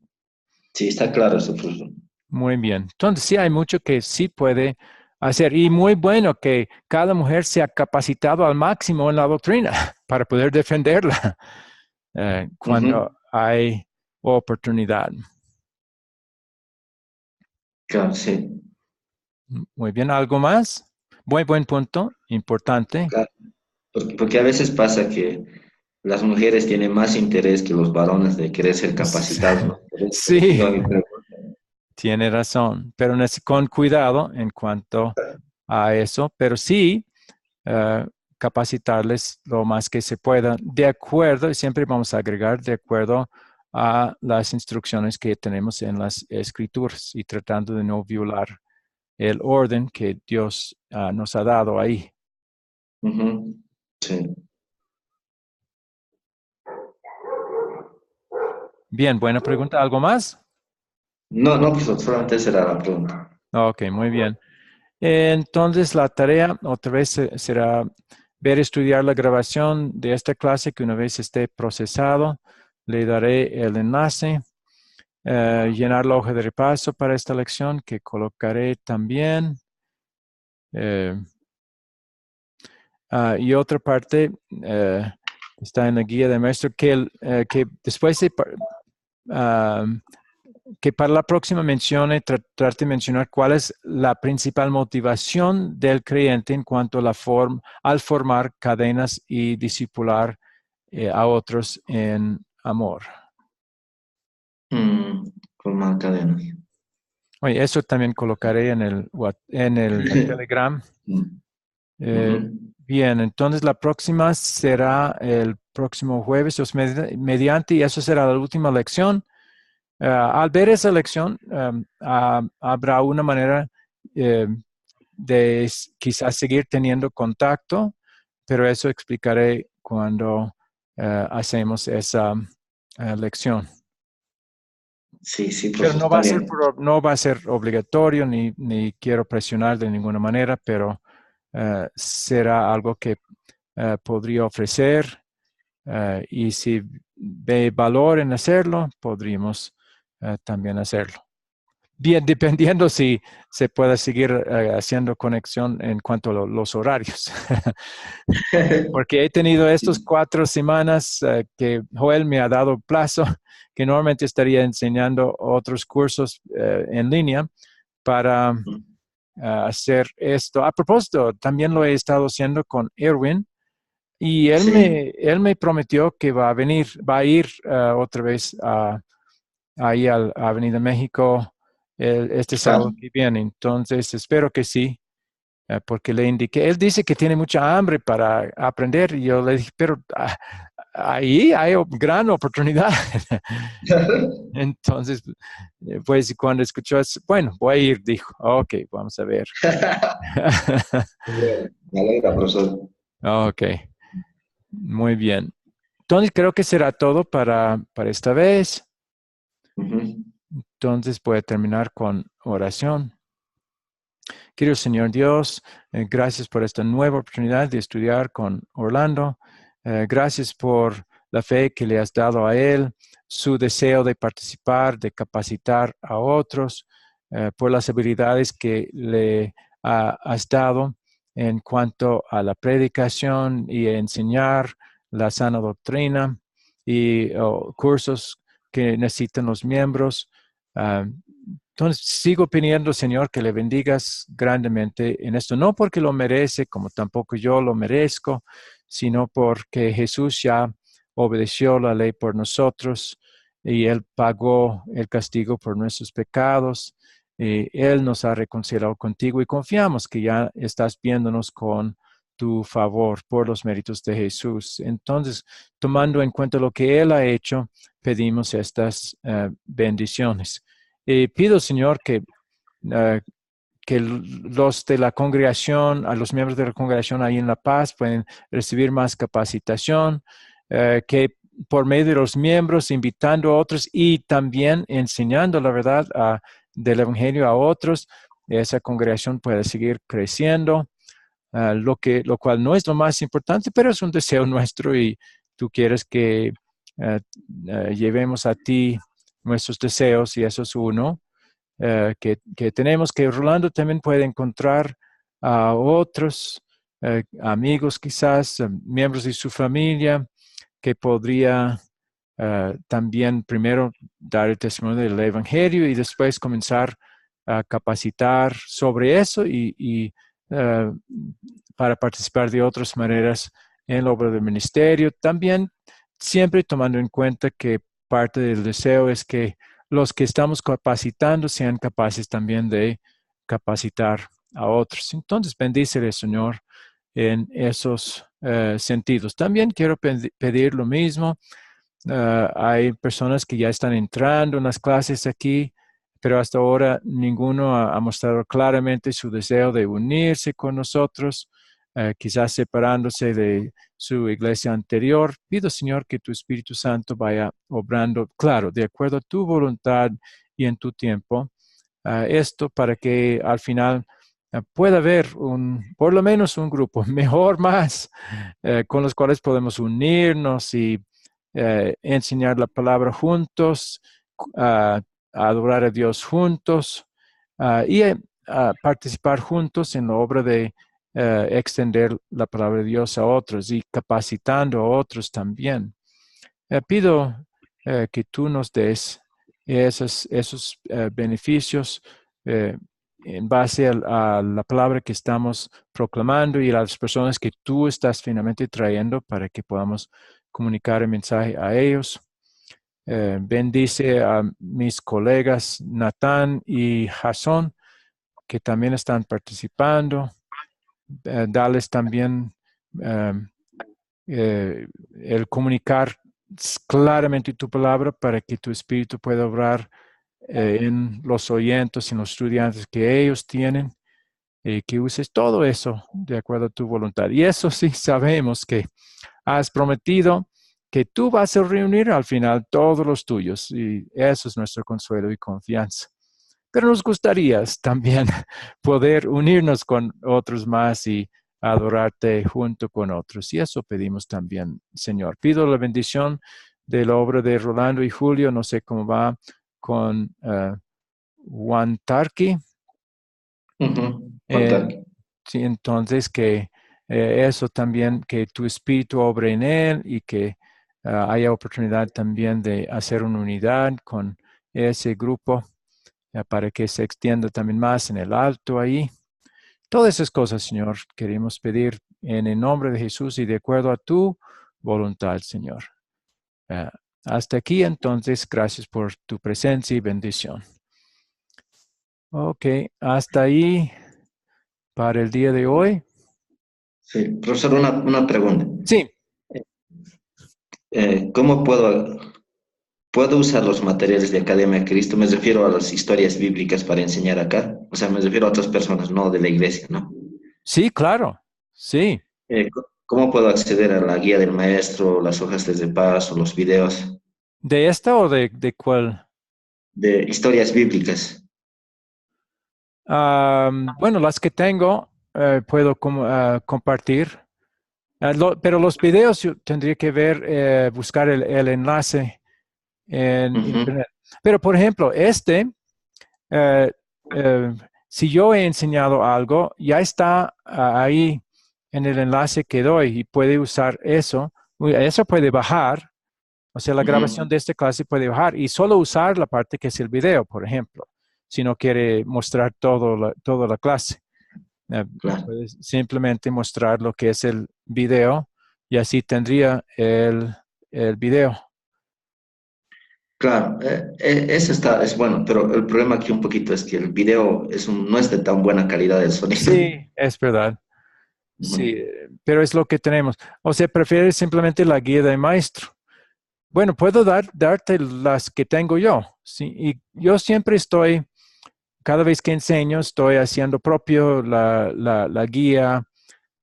sí, está claro eso, profesor. Muy bien. Entonces sí hay mucho que sí puede hacer y muy bueno que cada mujer sea capacitado al máximo en la doctrina para poder defenderla cuando Ujú, hay oportunidad. claro, sí. Muy bien, ¿algo más? Muy buen punto, importante. Claro. Porque a veces pasa que las mujeres tienen más interés que los varones de querer ser capacitados, ¿no? Por eso Sí, iba mi pregunta. tiene razón, pero con cuidado en cuanto a eso, pero sí eh, capacitarles lo más que se pueda, de acuerdo, y siempre vamos a agregar de acuerdo a las instrucciones que tenemos en las escrituras y tratando de no violar el orden que Dios nos ha dado ahí. Ujú, sí. Bien, buena pregunta. ¿Algo más? No, no, pues solamente esa era la pregunta. Ok, muy bien. Entonces, la tarea otra vez será ver, estudiar la grabación de esta clase que una vez esté procesado, le daré el enlace, llenar la hoja de repaso para esta lección que colocaré también. eh, y otra parte está en la guía de maestro que después de ah, que para la próxima mencione, tratar de mencionar cuál es la principal motivación del creyente en cuanto a al formar cadenas y discipular a otros en amor. Mm, formar cadenas. Oye, eso también colocaré en el Telegram. Mm, ujú. Eh, bien, entonces la próxima será el próximo jueves, Dios mediante, y eso será la última lección. Al ver esa lección, habrá una manera eh, de quizás seguir teniendo contacto, pero eso explicaré cuando hacemos esa lección. Sí, sí, Pero pues está bien. no va a ser obligatorio ni quiero presionar de ninguna manera, pero será algo que podría ofrecer y si ve valor en hacerlo, podríamos también hacerlo. Bien, dependiendo si se puede seguir haciendo conexión en cuanto a los horarios. Porque he tenido estas 4 semanas que Joel me ha dado plazo, que normalmente estaría enseñando otros cursos en línea para hacer esto. A propósito, también lo he estado haciendo con Erwin y Sí, él me prometió que va a ir otra vez ahí a Avenida México este sábado claro. que viene. Entonces, espero que sí. porque le indiqué, él dice que tiene mucha hambre para aprender, y yo le dije, pero ahí hay gran oportunidad. Entonces, pues cuando escuchó eso, bueno, voy a ir, dijo, ok, vamos a ver. Bueno, me alegra, profesor. Ok, muy bien. Entonces, creo que será todo para esta vez. Ujú. Entonces, voy a terminar con oración. Querido Señor Dios, gracias por esta nueva oportunidad de estudiar con Orlando. Gracias por la fe que le has dado a él, su deseo de participar, de capacitar a otros, por las habilidades que le has dado en cuanto a la predicación y a enseñar la sana doctrina y cursos que necesitan los miembros. Ah, entonces, sigo pidiendo, Señor, que le bendigas grandemente en esto, no porque lo merece, como tampoco yo lo merezco, sino porque Jesús ya obedeció la ley por nosotros y Él pagó el castigo por nuestros pecados. Y Él nos ha reconciliado contigo y confiamos que ya estás viéndonos con tu favor por los méritos de Jesús. Entonces, tomando en cuenta lo que Él ha hecho, pedimos estas bendiciones. Pido, Señor, que los de la congregación, a los miembros de la congregación ahí en La Paz pueden recibir más capacitación, que por medio de los miembros, invitando a otros y también enseñando la verdad del Evangelio a otros, esa congregación pueda seguir creciendo, lo cual no es lo más importante, pero es un deseo nuestro y tú quieres que llevemos a ti nuestros deseos y eso es uno que tenemos, que Rolando también puede encontrar a otros amigos quizás, miembros de su familia, que podría también primero dar el testimonio del Evangelio y después comenzar a capacitar sobre eso y para participar de otras maneras en la obra del ministerio. También siempre tomando en cuenta que parte del deseo es que los que estamos capacitando sean capaces también de capacitar a otros. Entonces, bendícele, Señor, en esos sentidos. También quiero pedir lo mismo. Hay personas que ya están entrando en las clases aquí, pero hasta ahora ninguno ha mostrado claramente su deseo de unirse con nosotros, quizás separándose de su iglesia anterior. Pido, Señor, que tu Espíritu Santo vaya obrando, claro, de acuerdo a tu voluntad y en tu tiempo, esto para que al final pueda haber por lo menos un grupo, mejor más, con los cuales podemos unirnos y enseñar la palabra juntos, a adorar a Dios juntos y a participar juntos en la obra de extender la palabra de Dios a otros y capacitando a otros también. Pido que tú nos des esos beneficios en base a la palabra que estamos proclamando y a las personas que tú estás finalmente trayendo para que podamos comunicar el mensaje a ellos. Bendice a mis colegas Natán y Jason, que también están participando. Dales también el comunicar claramente tu palabra para que tu espíritu pueda obrar en los oyentes, en los estudiantes que ellos tienen, y que uses todo eso de acuerdo a tu voluntad. Y eso sí sabemos que has prometido que tú vas a reunir al final todos los tuyos, y eso es nuestro consuelo y confianza. Pero nos gustaría también poder unirnos con otros más y adorarte junto con otros. Y eso pedimos también, Señor. Pido la bendición de la obra de Rolando y Julio. No sé cómo va con Juan Tarqui. Ujú. Eh, Fantástico. sí, entonces que eso también, que tu espíritu obre en él y que haya oportunidad también de hacer una unidad con ese grupo para que se extienda también más en el alto ahí. Todas esas cosas, Señor, queremos pedir en el nombre de Jesús y de acuerdo a tu voluntad, Señor. Eh, Hasta aquí, entonces, gracias por tu presencia y bendición. Ok, hasta ahí para el día de hoy. Sí, profesor, una pregunta. Sí, ¿Cómo puedo usar los materiales de Academia Cristo? Me refiero a las historias bíblicas para enseñar acá. O sea, me refiero a otras personas, no de la iglesia, ¿no? sí, claro. Sí. ¿Cómo puedo acceder a la guía del maestro, las hojas de paso, los videos ¿De esta o de cuál? de historias bíblicas? Bueno, las que tengo puedo compartir. Pero los videos yo tendría que ver, buscar el enlace en Ujú. internet. Pero, por ejemplo, eh, eh, si yo he enseñado algo, ya está ahí en el enlace que doy y puede usar eso. Eso puede bajar, o sea, la grabación Ujú. de esta clase puede bajar y solo usar la parte que es el video, por ejemplo, si no quiere mostrar toda la clase. Claro, Puedes simplemente mostrar lo que es el video y así tendría el video. claro. Eso es bueno, pero el problema aquí un poquito es que el video no es de tan buena calidad el sonido. Sí, es verdad. Sí, Ujú. pero es lo que tenemos. O sea, prefieres simplemente la guía de maestro. Bueno, puedo darte las que tengo yo. Sí, y yo siempre cada vez que enseño, estoy haciendo propio la guía,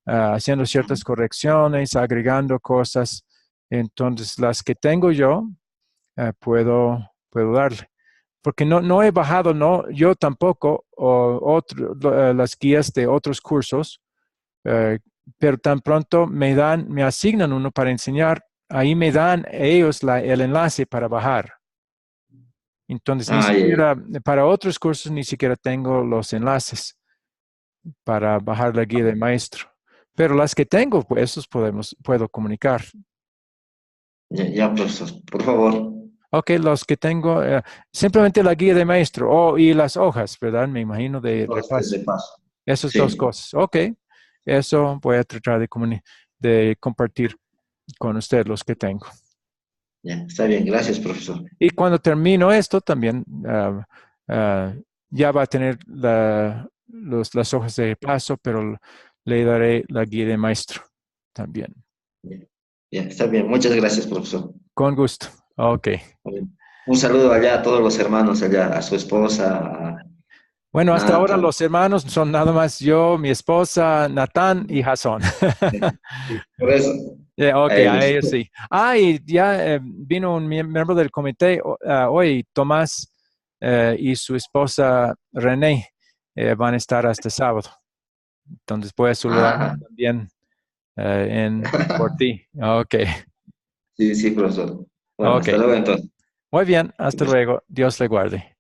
haciendo ciertas correcciones, agregando cosas. Entonces, las que tengo yo, puedo darle. Porque no he bajado, no, yo tampoco, las guías de otros cursos, eh, pero tan pronto me asignan uno para enseñar, ahí me dan ellos el enlace para bajar. Entonces, ni Ah, ya, ya. siquiera, para otros cursos, ni siquiera tengo los enlaces para bajar la guía de maestro. Pero las que tengo, pues esos puedo comunicar. Ya, ya, profesor, por favor. Ok, los que tengo, simplemente la guía de maestro y las hojas, ¿verdad? Me imagino de Entonces, repaso. de paso. Esas dos Sí, cosas. Ok, eso voy a tratar de compartir con usted los que tengo. ya, está bien. Gracias, profesor. Y cuando termino esto, también ah, ya va a tener las hojas de paso, pero le daré la guía de maestro también. Ya, ya, está bien. Muchas gracias, profesor. Con gusto. Ok. Un saludo allá a todos los hermanos, allá a su esposa, a Bueno, hasta ahora Nathan. los hermanos son nada más yo, mi esposa, Natán y Jason. Sí, por eso, Ok, a a ellos. ellos sí. Ah, y ya vino un miembro del comité hoy, Tomás, y su esposa René van a estar hasta sábado. Entonces voy a saludar Ah, también por ti. Ok, sí, sí, profesor. Bueno, ok. hasta luego entonces. Muy bien, hasta luego. Dios le guarde.